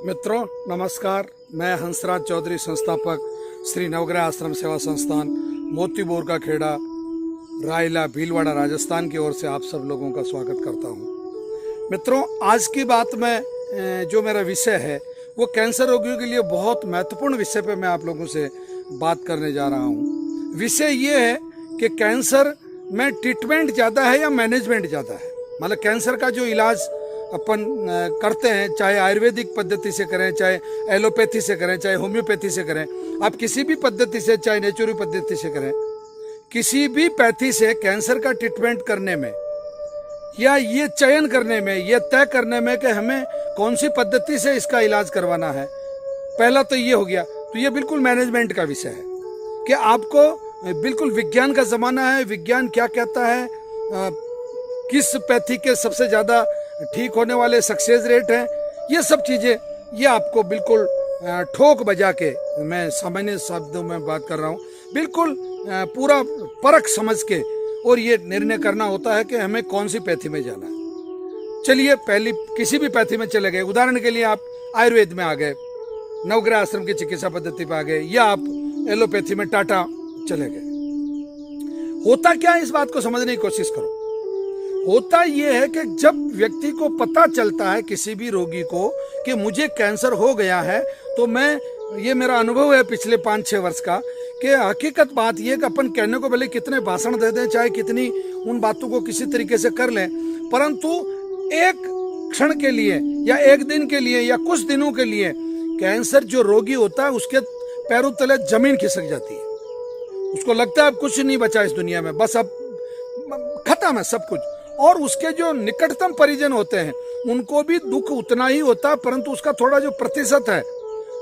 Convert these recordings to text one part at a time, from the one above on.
मित्रों नमस्कार। मैं हंसराज चौधरी, संस्थापक श्री नवग्रह आश्रम सेवा संस्थान, मोतीबोर का खेड़ा, रायला, भीलवाड़ा, राजस्थान की ओर से आप सब लोगों का स्वागत करता हूं। मित्रों, आज की बात में जो मेरा विषय है वो कैंसर रोगियों के लिए बहुत महत्वपूर्ण विषय पे मैं आप लोगों से बात करने जा रहा हूं। विषय ये है कि कैंसर में ट्रीटमेंट ज़्यादा है या मैनेजमेंट ज़्यादा है। मतलब कैंसर का जो इलाज अपन करते हैं, चाहे आयुर्वेदिक पद्धति से करें, चाहे एलोपैथी से करें, चाहे होम्योपैथी से करें, आप किसी भी पद्धति से, चाहे नेचुरल पद्धति से करें, किसी भी पैथी से कैंसर का ट्रीटमेंट करने में या ये चयन करने में, ये तय करने में कि हमें कौन सी पद्धति से इसका इलाज करवाना है, पहला तो ये हो गया। तो ये बिल्कुल मैनेजमेंट का विषय है कि आपको बिल्कुल विज्ञान का ज़माना है, विज्ञान क्या कहता है, किस पैथी के सबसे ज़्यादा ठीक होने वाले सक्सेस रेट हैं, ये सब चीज़ें ये आपको बिल्कुल ठोक बजा के, मैं सामान्य शब्दों में बात कर रहा हूँ, बिल्कुल पूरा परख समझ के और ये निर्णय करना होता है कि हमें कौन सी पैथी में जाना है। चलिए पहली किसी भी पैथी में चले गए, उदाहरण के लिए आप आयुर्वेद में आ गए, नवग्रह आश्रम की चिकित्सा पद्धति पर आ गए, या आप एलोपैथी में टाटा चले गए। होता क्या है, इस बात को समझने की कोशिश करो। होता यह है कि जब व्यक्ति को पता चलता है, किसी भी रोगी को, कि मुझे कैंसर हो गया है, तो ये मेरा अनुभव है पिछले 5-6 वर्ष का, कि हकीकत बात यह कि अपन कहने को भले कितने भाषण दे दें, चाहे कितनी उन बातों को किसी तरीके से कर लें, परंतु एक क्षण के लिए या एक दिन के लिए या कुछ दिनों के लिए कैंसर जो रोगी होता है उसके पैरों तले जमीन खिसक जाती है। उसको लगता है अब कुछ नहीं बचा इस दुनिया में, बस अब खत्म है सब कुछ। और उसके जो निकटतम परिजन होते हैं उनको भी दुख उतना ही होता है, परंतु उसका थोड़ा जो प्रतिशत है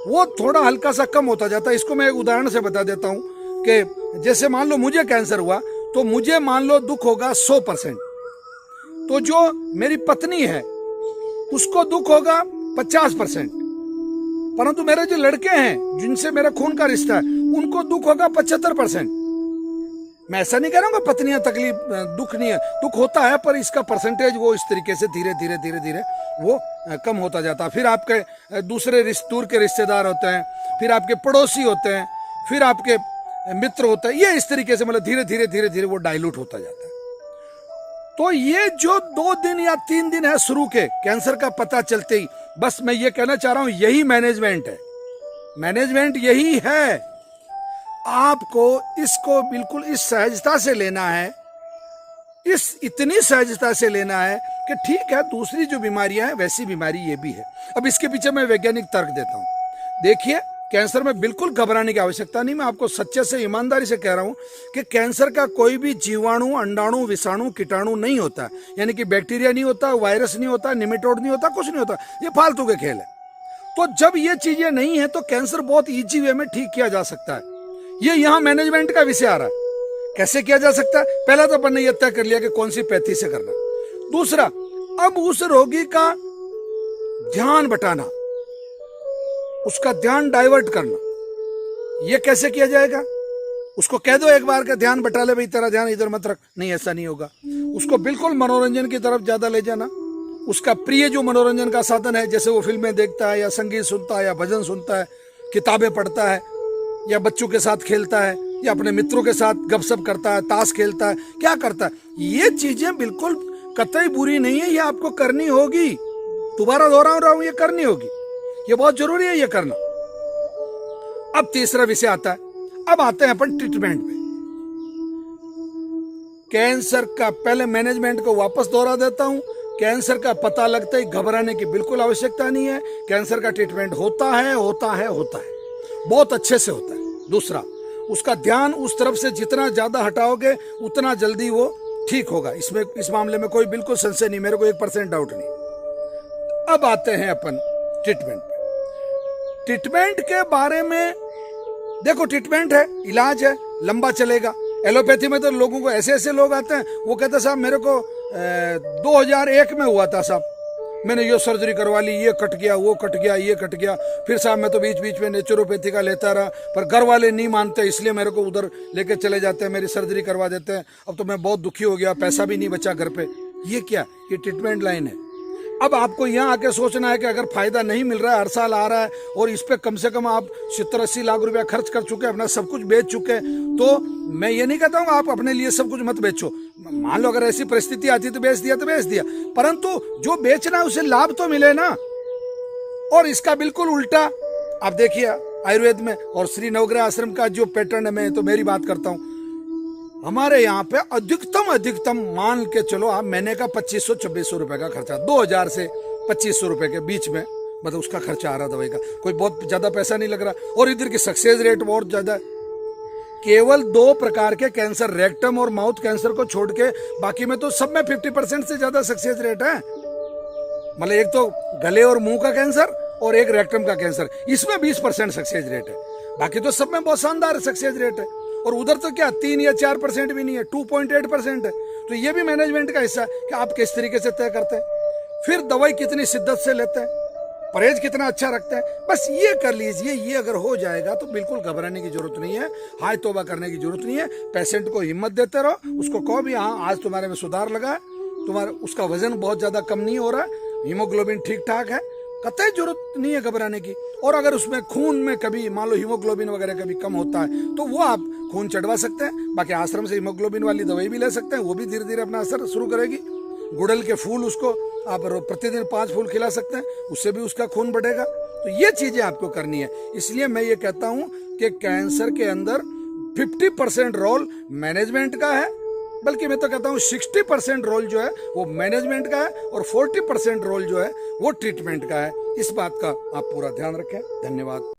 वो थोड़ा हल्का सा कम होता जाता है। इसको मैं एक उदाहरण से बता देता हूँ कि जैसे मान लो मुझे कैंसर हुआ, तो मुझे मान लो दुख होगा 100%, तो जो मेरी पत्नी है उसको दुख होगा 50%, परंतु मेरे जो लड़के हैं जिनसे मेरा खून का रिश्ता है उनको दुख होगा 75%। मैं ऐसा नहीं कह रहा हूँ कि पत्नियां तकलीफ दुख नहीं है, दुख होता है, पर इसका परसेंटेज वो इस तरीके से धीरे धीरे धीरे धीरे वो कम होता जाता है। फिर आपके दूसरे दूर के रिश्तेदार होते हैं, फिर आपके पड़ोसी होते हैं, फिर आपके मित्र होते हैं, ये इस तरीके से मतलब धीरे धीरे धीरे धीरे वो डाइल्यूट होता जाता है। तो ये जो 2 दिन या 3 दिन है शुरू के कैंसर का पता चलते ही, बस मैं ये कहना चाह रहा हूं, यही मैनेजमेंट है। मैनेजमेंट यही है। आपको इसको बिल्कुल इस सहजता से लेना है, इतनी सहजता से लेना है कि ठीक है, दूसरी जो बीमारियां हैं वैसी बीमारी ये भी है। अब इसके पीछे मैं वैज्ञानिक तर्क देता हूं। देखिए, कैंसर में बिल्कुल घबराने की आवश्यकता नहीं। मैं आपको सच्चे से ईमानदारी से कह रहा हूं कि कैंसर का कोई भी जीवाणु, अंडाणु, विषाणु, कीटाणु नहीं होता। यानी कि बैक्टीरिया नहीं होता, वायरस नहीं होता, निमेटोड नहीं होता, कुछ नहीं होता। ये फालतू के खेल है। तो जब ये चीजें नहीं है तो कैंसर बहुत ईजी वे में ठीक किया जा सकता है। ये यहाँ मैनेजमेंट का विषय आ रहा है। कैसे किया जा सकता है? पहला तो अपन ने यह तय कर लिया कि कौन सी पैथी से करना। दूसरा, अब उस रोगी का ध्यान बटाना, उसका ध्यान डाइवर्ट करना, यह कैसे किया जाएगा? उसको कह दो एक बार का ध्यान बटा ले भाई, तेरा ध्यान इधर मत रख। नहीं, ऐसा नहीं होगा। उसको बिल्कुल मनोरंजन की तरफ ज्यादा ले जाना। उसका प्रिय जो मनोरंजन का साधन है, जैसे वो फिल्में देखता है या संगीत सुनता है या भजन सुनता है, किताबें पढ़ता है या बच्चों के साथ खेलता है या अपने मित्रों के साथ गपशप करता है, ताश खेलता है, क्या करता है, ये चीजें बिल्कुल कतई बुरी नहीं है। ये आपको करनी होगी। दोबारा दोहरा रहा हूं, ये करनी होगी। ये बहुत जरूरी है ये करना। अब तीसरा विषय आता है। अब आते हैं अपन ट्रीटमेंट पे। कैंसर का पहले मैनेजमेंट को वापस दोहरा देता हूं। कैंसर का पता लगता ही घबराने की बिल्कुल आवश्यकता नहीं है। कैंसर का ट्रीटमेंट होता है, होता है, होता है, बहुत अच्छे से होता है। दूसरा, उसका ध्यान उस तरफ से जितना ज्यादा हटाओगे उतना जल्दी वो ठीक होगा। इस मामले में कोई बिल्कुल संशय नहीं, मेरे को 1% डाउट नहीं। अब आते हैं अपन ट्रीटमेंट पे। ट्रीटमेंट के बारे में देखो, ट्रीटमेंट है, इलाज है, लंबा चलेगा। एलोपैथी में तो लोगों को ऐसे लोग आते हैं, वो कहते हैं साहब मेरे को 2001 में हुआ था साहब, मैंने ये सर्जरी करवा ली, ये कट गया, वो कट गया, ये कट गया, फिर साहब मैं तो बीच बीच में नेचुरोपैथी का लेता रहा, पर घर वाले नहीं मानते, इसलिए मेरे को उधर लेके चले जाते हैं, मेरी सर्जरी करवा देते हैं। अब तो मैं बहुत दुखी हो गया, पैसा भी नहीं बचा घर पे। ये क्या? ये ट्रीटमेंट लाइन है। अब आपको यहाँ आके सोचना है कि अगर फायदा नहीं मिल रहा है, हर साल आ रहा है और इस पे कम से कम आप 70-80 लाख रुपया खर्च कर चुके, अपना सब कुछ बेच चुके, तो मैं ये नहीं कहता हूँ आप अपने लिए सब कुछ मत बेचो। मान लो अगर ऐसी परिस्थिति आती तो बेच दिया, परंतु जो बेचना है उसे लाभ तो मिले ना। और इसका बिल्कुल उल्टा आप देखिए आयुर्वेद में और श्री नवग्रह आश्रम का जो पैटर्न है, मैं तो मेरी बात करता हूँ, हमारे यहाँ पे अधिकतम मान के चलो आप महीने का 2500-2600 रुपए का खर्चा, 2000 से 2500 रुपए के बीच में मतलब उसका खर्चा आ रहा दवाई का, कोई बहुत ज्यादा पैसा नहीं लग रहा। और इधर की सक्सेस रेट बहुत ज्यादा है। केवल 2 प्रकार के कैंसर, रेक्टम और माउथ कैंसर को छोड़ के बाकी में तो सब में 50% से ज्यादा सक्सेस रेट है। मतलब एक तो गले और मुंह का कैंसर और एक रेक्टम का कैंसर, इसमें 20% सक्सेस रेट है, बाकी तो सब में बहुत शानदार सक्सेस रेट है। और उधर तो क्या 3 या 4% भी नहीं है, 2.8% है। तो ये भी मैनेजमेंट का हिस्सा है कि आप किस तरीके से तय करते हैं, फिर दवाई कितनी शिद्दत से लेते हैं, परहेज कितना अच्छा रखते हैं, बस ये कर लीजिए। ये अगर हो जाएगा तो बिल्कुल घबराने की जरूरत नहीं है, हाय तौबा करने की जरूरत नहीं है। पेशेंट को हिम्मत देते रहो, उसको कहो भी हाँ आज तुम्हारे में सुधार लगा है, तुम्हारा उसका वजन बहुत ज्यादा कम नहीं हो रहा है, हीमोग्लोबिन ठीक ठाक है, कतई जरूरत नहीं है घबराने की। और अगर उसमें खून में कभी मान लो हीमोग्लोबिन वगैरह कभी कम होता है तो वो आप खून चढ़वा सकते हैं। बाकी आश्रम से हीमोग्लोबिन वाली दवाई भी ले सकते हैं, वो भी धीरे धीरे अपना असर शुरू करेगी। गुड़हल के फूल उसको आप प्रतिदिन 5 फूल खिला सकते हैं, उससे भी उसका खून बढ़ेगा। तो ये चीजें आपको करनी है। इसलिए मैं ये कहता हूं कि कैंसर के अंदर 50% रोल मैनेजमेंट का है, बल्कि मैं तो कहता हूँ 60% रोल जो है वो मैनेजमेंट का है और 40% रोल जो है वो ट्रीटमेंट का है। इस बात का आप पूरा ध्यान रखें। धन्यवाद।